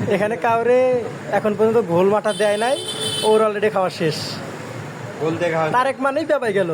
এখানে কাউরে এখন পর্যন্ত ঘোল মাঠা দেয় নাই, ওর অলরেডি খাওয়া শেষ। গোল দেখা তারেক মানেই পেপাই গেল।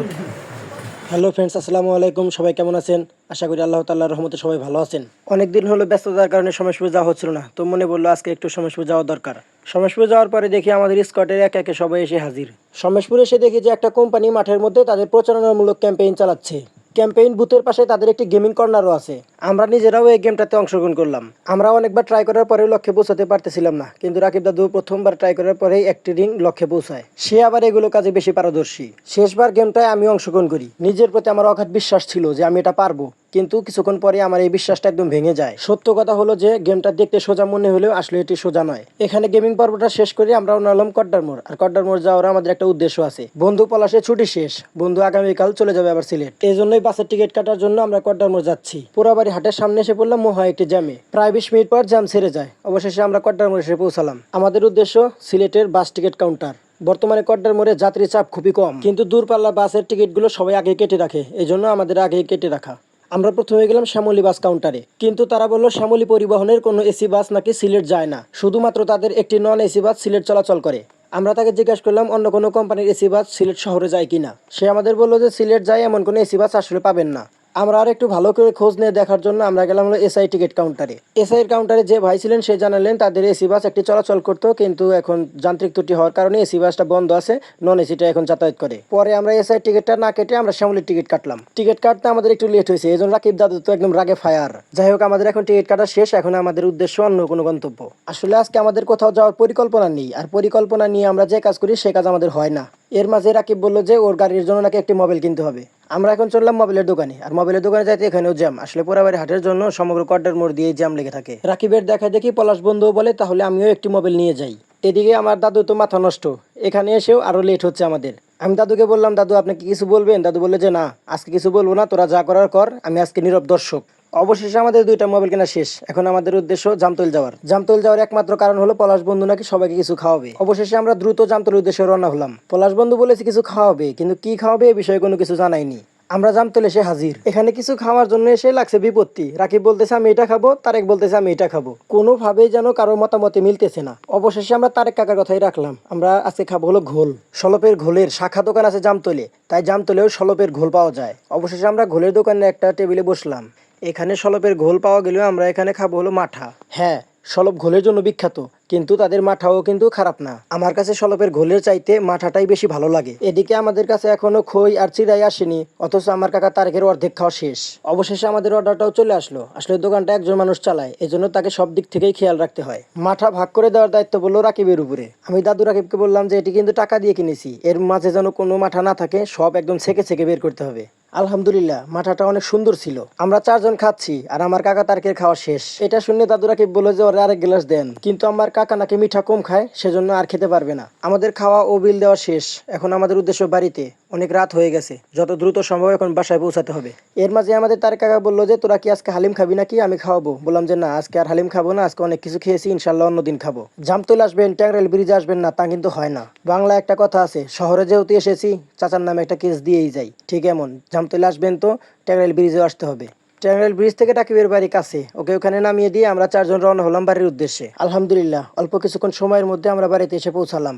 হ্যালো ফ্রেন্ডস, আসসালামু আলাইকুম। সবাই কেমন আছেন? আশা করি আল্লাহ তাআলার রহমতে সবাই ভালো আছেন। অনেকদিন হলো ব্যস্ততার কারণে সমাজপুর যাওয়া হচ্ছিল না, তো মনে বললো আজকে একটু সমাজপুর যাওয়া দরকার। সমাজপুর যাওয়ার পরে দেখি আমাদের স্কোয়াডের একে একে সবাই এসে হাজির। সমাজপুরে এসে দেখি যে একটা কোম্পানি মাঠের মধ্যে তাদের প্রচারণামূলক ক্যাম্পেইন চালাচ্ছে। ক্যাম্পেইন বুথের পাশে তাদের একটি গেমিং কর্নারও আছে। আমরা নিজেরাও এই গেমটাতে অংশগ্রহণ করলাম। আমরা অনেকবার ট্রাই করার পরেও লক্ষ্যে পৌঁছাতে পারতেছিলাম না, কিন্তু রাকিব দাদু প্রথমবার ট্রাই করার পরেই একটি রিং লক্ষ্যে পৌঁছায়। সে আবার এগুলো কাজে বেশি পারদর্শী। শেষবার গেমটায় আমি অংশগ্রহণ করি। নিজের প্রতি আমার অগাধ বিশ্বাস ছিল যে আমি এটা পারবো, কিন্তু কিছুক্ষণ পরে আমার এই বিশ্বাসটা একদম ভেঙে যায়। সত্য কথা হলো যে গেমটা দেখতে সোজা মনে হলেও আসলে এটি সোজা নয়। এখানে গেমিং পর্বটা শেষ করে আমরা নামলাম কড্ডারমোড়। আর কড্ডারমোড় যাওয়ার আমাদের একটা উদ্দেশ্য আছে। বন্ধু পলাশে ছুটি শেষ, বন্ধু আগামীকাল চলে যাবে আবার সিলেট। এই জন্যই বাসের টিকিট কাটার জন্য আমরা কড্ডারমোড় যাচ্ছি। পোড়াবাড়ি হাটের সামনে এসে পড়লাম মহা একটি জ্যামে। প্রায় 20 মিনিট পর জ্যাম ছেড়ে যায়। অবশেষে আমরা কড্ডারমোড় এসে পৌঁছালাম। আমাদের উদ্দেশ্য সিলেটের বাস টিকিট কাউন্টার। বর্তমানে কড্ডারমোড়ে যাত্রী চাপ খুবই কম, কিন্তু দূরপাল্লা বাসের টিকিটগুলো সবাই আগে কেটে রাখে, এই জন্য আমাদের আগে কেটে রাখা। আমরা প্রথমে গেলাম শ্যামলী বাস কাউন্টারে, কিন্তু তারা বললো শ্যামলী পরিবহনের কোনো এসি বাস নাকি সিলেট যায় না, শুধুমাত্র তাদের একটি নন এসি বাস সিলেট চলাচল করে। আমরা তাকে জিজ্ঞাসা করলাম অন্য কোনো কোম্পানির এসি বাস সিলেট শহরে যায় কিনা। সে আমাদের বললো যে সিলেট যায় এমন কোনো এসি বাস আসলে পাবেন না। আমরা আর একটু ভালো করে খোঁজ নিয়ে দেখার জন্য আমরা গেলাম হলো এসআই টিকিট কাউন্টারে। এসআই এর কাউন্টারে যে ভাই ছিলেন সে জানালেন তাদের এসি বাস একটি চলাচল করতো, কিন্তু এখন যান্ত্রিক ত্রুটি হওয়ার কারণে এসি বাসটা বন্ধ আছে, নন এসিটা এখন যাতায়াত করে। পরে আমরা এসআই টিকিটটা না কেটে আমরা শ্যামলির টিকিট কাটলাম। টিকিট কাটতে আমাদের একটু লেট হয়েছে, এই জন্য রাকিব দাদু তো একদম রাগে ফায়ার। যাই হোক, আমাদের এখন টিকিট কাটা শেষ। এখন আমাদের উদ্দেশ্য অন্য কোনো গন্তব্য। আসলে আজকে আমাদের কোথাও যাওয়ার পরিকল্পনা নেই, আর পরিকল্পনা নিয়ে আমরা যে কাজ করি সে কাজ আমাদের হয় না। এর মাঝে রাকিব বললো যে ওর গাড়ির জন্য নাকি একটি মোবাইল কিনতে হবে। আমরা এখন চললাম মোবাইলের দোকানে, আর মোবাইলের দোকানে যাইতে এখানেও জ্যাম। আসলে পোড়াবাড়ি হাটের জন্য সমগ্র কড্ডারমোড় দিয়ে জ্যাম লেগে থাকে। রাকিবের দেখা দেখি পলাশ বন্ধুও বলে তাহলে আমিও একটি মোবাইল নিয়ে যাই। এদিকে আমার দাদু তো মাথা নষ্ট, এখানে এসেও আরো লেট হচ্ছে আমাদের। আমি দাদুকে বললাম, দাদু আপনি কি কিছু বলবেন? দাদু বললে যে না, আজকে কিছু বলবো না, তোরা যা করার কর, আমি আজকে নীরব দর্শক। অবশেষে আমাদের দুইটা মোবাইল কেনা শেষ। এখন আমাদের উদ্দেশ্য জামতল যাওয়ার। জামতল যাওয়ার একমাত্র কারণ হলো পলাশ বন্ধু নাকি সবাইকে কিছু খাওয়াবে। অবশেষে আমরা দ্রুত জামতলের উদ্দেশ্যে রওনা হলাম। পলাশ বন্ধু বলেছে কিছু খাওয়াবে, কিন্তু কি খাওয়াবে এ বিষয়ে কোনো কিছু জানায়নি। আমরা জামতলে এসে হাজির। এখানে কিছু খাওয়ার জন্য এসে লাগছে বিপত্তি। রাকিব বলতেছে আমি এটা খাবো, তারেক বলতেছে আমি এটা খাবো। কোনোভাবেই যেন কারোর মতামতে মিলতেছে না। অবশেষে আমরা তারেক কাকার কথাই রাখলাম। আমরা আজকে খাবো হলো ঘোল। সলপের ঘোলের শাখা দোকান আছে জামতলে, তাই জামতলেও সলপের ঘোল পাওয়া যায়। অবশেষে আমরা ঘোলের দোকানে একটা টেবিলে বসলাম। এখানে সলপের ঘোল পাওয়া গেলেও আমরা এখানে খাবো হলো মাঠা। হ্যাঁ, সলপ ঘোলের জন্য বিখ্যাত, কিন্তু তাদের মাঠাও কিন্তু খারাপ না। আমার কাছে সলপের ঘোলের চাইতে মাঠাটাই বেশি ভালো লাগে। এদিকে আমাদের কাছে এখনো খই আর চিড়াই আসেনি, অথচ আমার কাকা তারেকের অর্ধেক খাওয়া শেষ। অবশেষে আমাদের অর্ডারটাও চলে আসলো। আসলে দোকানটা একজন মানুষ চালায়, এজন্য তাকে সব দিক থেকেই খেয়াল রাখতে হয়। মাঠা ভাগ করে দেওয়ার দায়িত্ব বললো রাকিবের উপরে। আমি দাদু রাকিবকে বললাম যে এটি কিন্তু টাকা দিয়ে কিনেছি, এর মাঝে যেন কোনো মাঠা না থাকে, সব একদম ছেঁকে ছেঁকে বের করতে হবে। আলহামদুলিল্লাহ, মাঠাটা অনেক সুন্দর ছিল। আমরা 4 জন খাচ্ছি, আর আমার কাকা তারেকের খাওয়া শেষ। এটা শুনে দাদু রাকিব বললো যে ওরা আরেক গ্লাস দেন, কিন্তু আমার কাকা নাকি মিঠা কম খায়, সেজন্য আর খেতে পারবে না। আমাদের খাওয়া ও বিল দেওয়া শেষ। এখন আমাদের উদ্দেশ্য বাড়িতে। অনেক রাত হয়ে গেছে, যত দ্রুত সম্ভব এখন বাসায় পৌঁছাতে হবে। এর মাঝে আমাদের তারেক কাকা বললো যে তোরা কি আজকে হালিম খাবি নাকি, আমি খাওয়াবো। বললাম যে না, আজকে আর হালিম খাবো না, আজকে অনেক কিছু খেয়েছি, ইনশাল্লাহ অন্যদিন খাবো। জামতল আসবেন, ট্যাংরাইল ব্রিজে আসবেন না তা কিন্তু হয় না। বাংলা একটা কথা আছে, শহরে যেহেতু এসেছি চাচার নামে একটা কেস দিয়েই যাই। ঠিক এমন জামতলে আসবেন তো ট্যাংরাইল ব্রিজেও আসতে হবে। ট্যাংরাইল ব্রিজ থেকে রাকিবের বাড়ি কাছে, ওকে ওখানে নামিয়ে দিয়ে আমরা 4 জন রওনা হলাম বাড়ির উদ্দেশ্যে। আলহামদুলিল্লাহ, অল্প কিছুক্ষণ সময়ের মধ্যে আমরা বাড়িতে এসে পৌঁছালাম।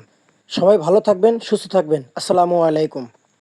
সবাই ভালো থাকবেন, সুস্থ থাকবেন। আসসালামু আলাইকুম।